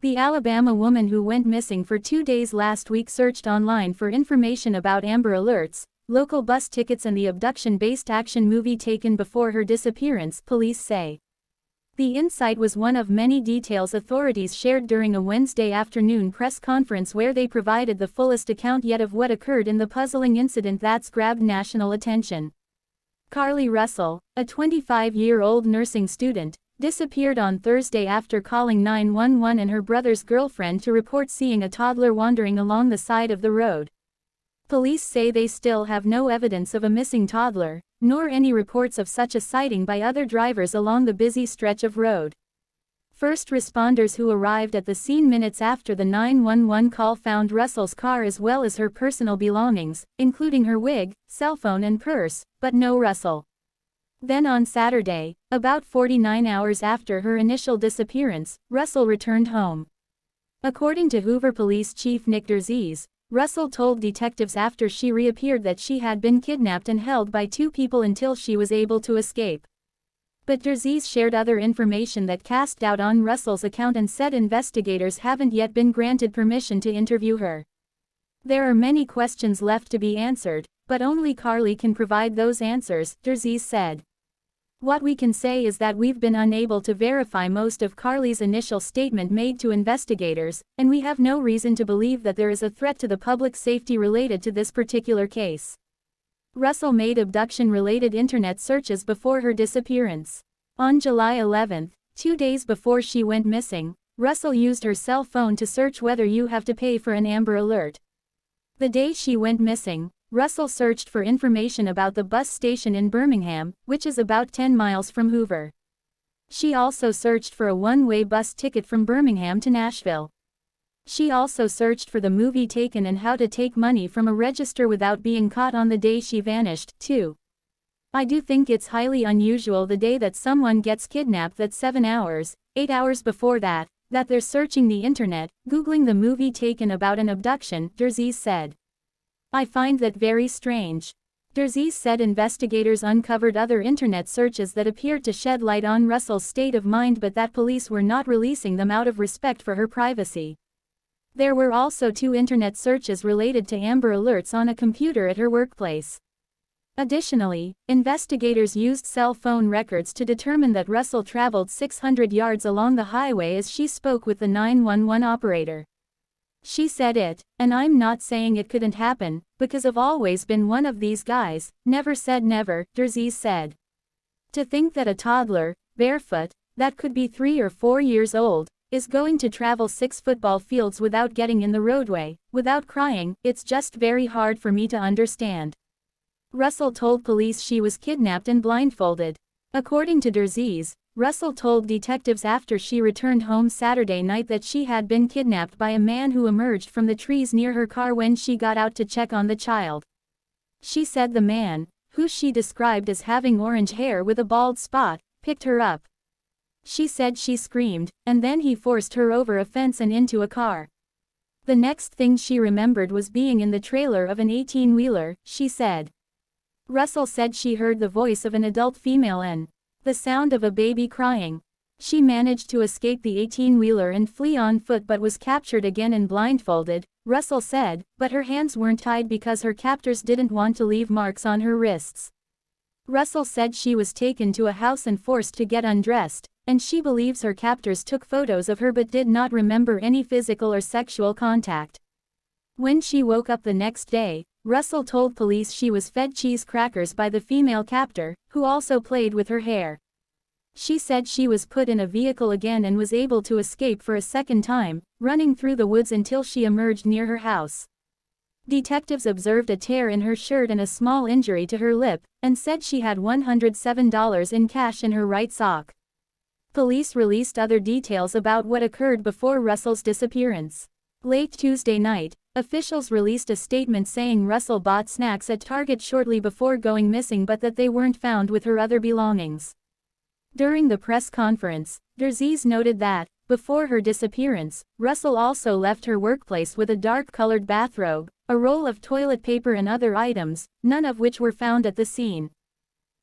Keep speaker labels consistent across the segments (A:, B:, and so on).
A: The Alabama woman who went missing for 2 days last week searched online for information about Amber Alerts, local bus tickets and the abduction-based action movie taken before her disappearance, police say. The insight was one of many details authorities shared during a Wednesday afternoon press conference where they provided the fullest account yet of what occurred in the puzzling incident that's grabbed national attention. Carlee Russell, a 25-year-old nursing student, disappeared on Thursday after calling 911 and her brother's girlfriend to report seeing a toddler wandering along the side of the road. Police say they still have no evidence of a missing toddler, nor any reports of such a sighting by other drivers along the busy stretch of road. First responders who arrived at the scene minutes after the 911 call found Russell's car as well as her personal belongings, including her wig, cell phone and purse, but no Russell. Then on Saturday, about 49 hours after her initial disappearance, Russell returned home. According to Hoover Police Chief Nick Derzies, Russell told detectives after she reappeared that she had been kidnapped and held by 2 people until she was able to escape. But Derzies shared other information that cast doubt on Russell's account and said investigators haven't yet been granted permission to interview her. There are many questions left to be answered, but only Carlee can provide those answers, Derzies said. What we can say is that we've been unable to verify most of Carlee's initial statement made to investigators, and we have no reason to believe that there is a threat to the public safety related to this particular case. Russell made abduction-related internet searches before her disappearance. On July 11, 2 days before she went missing, Russell used her cell phone to search whether you have to pay for an Amber Alert. The day she went missing, Russell searched for information about the bus station in Birmingham, which is about 10 miles from Hoover. She also searched for a one-way bus ticket from Birmingham to Nashville. She also searched for the movie taken and how to take money from a register without being caught on the day she vanished, too. I do think it's highly unusual the day that someone gets kidnapped that 7 hours, 8 hours before that they're searching the internet, Googling the movie taken about an abduction, Derzies said. I find that very strange. Derzies said investigators uncovered other internet searches that appeared to shed light on Russell's state of mind but that police were not releasing them out of respect for her privacy. There were also 2 internet searches related to Amber Alerts on a computer at her workplace. Additionally, investigators used cell phone records to determine that Russell traveled 600 yards along the highway as she spoke with the 911 operator. She said it, and I'm not saying it couldn't happen, because I've always been one of these guys, never said never, Derzies said. To think that a toddler, barefoot, that could be 3 or 4 years old, is going to travel 6 football fields without getting in the roadway, without crying, it's just very hard for me to understand. Russell told police she was kidnapped and blindfolded. According to Derzies, Russell told detectives after she returned home Saturday night that she had been kidnapped by a man who emerged from the trees near her car when she got out to check on the child. She said the man, who she described as having orange hair with a bald spot, picked her up. She said she screamed, and then he forced her over a fence and into a car. The next thing she remembered was being in the trailer of an 18-wheeler, she said. Russell said she heard the voice of an adult female and the sound of a baby crying. She managed to escape the 18-wheeler and flee on foot but was captured again and blindfolded, Russell said, but her hands weren't tied because her captors didn't want to leave marks on her wrists. Russell said she was taken to a house and forced to get undressed, and she believes her captors took photos of her but did not remember any physical or sexual contact. When she woke up the next day, Russell told police she was fed cheese crackers by the female captor, who also played with her hair. She said she was put in a vehicle again and was able to escape for a second time, running through the woods until she emerged near her house. Detectives observed a tear in her shirt and a small injury to her lip, and said she had $107 in cash in her right sock. Police released other details about what occurred before Russell's disappearance. Late Tuesday night, officials released a statement saying Russell bought snacks at Target shortly before going missing but that they weren't found with her other belongings. During the press conference, Derzies noted that, before her disappearance, Russell also left her workplace with a dark-colored bathrobe, a roll of toilet paper and other items, none of which were found at the scene.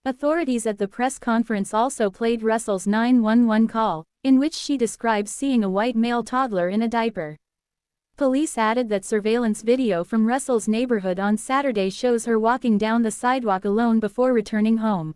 A: Authorities at the press conference also played Russell's 911 call, in which she describes seeing a white male toddler in a diaper. Police added that surveillance video from Russell's neighborhood on Saturday shows her walking down the sidewalk alone before returning home.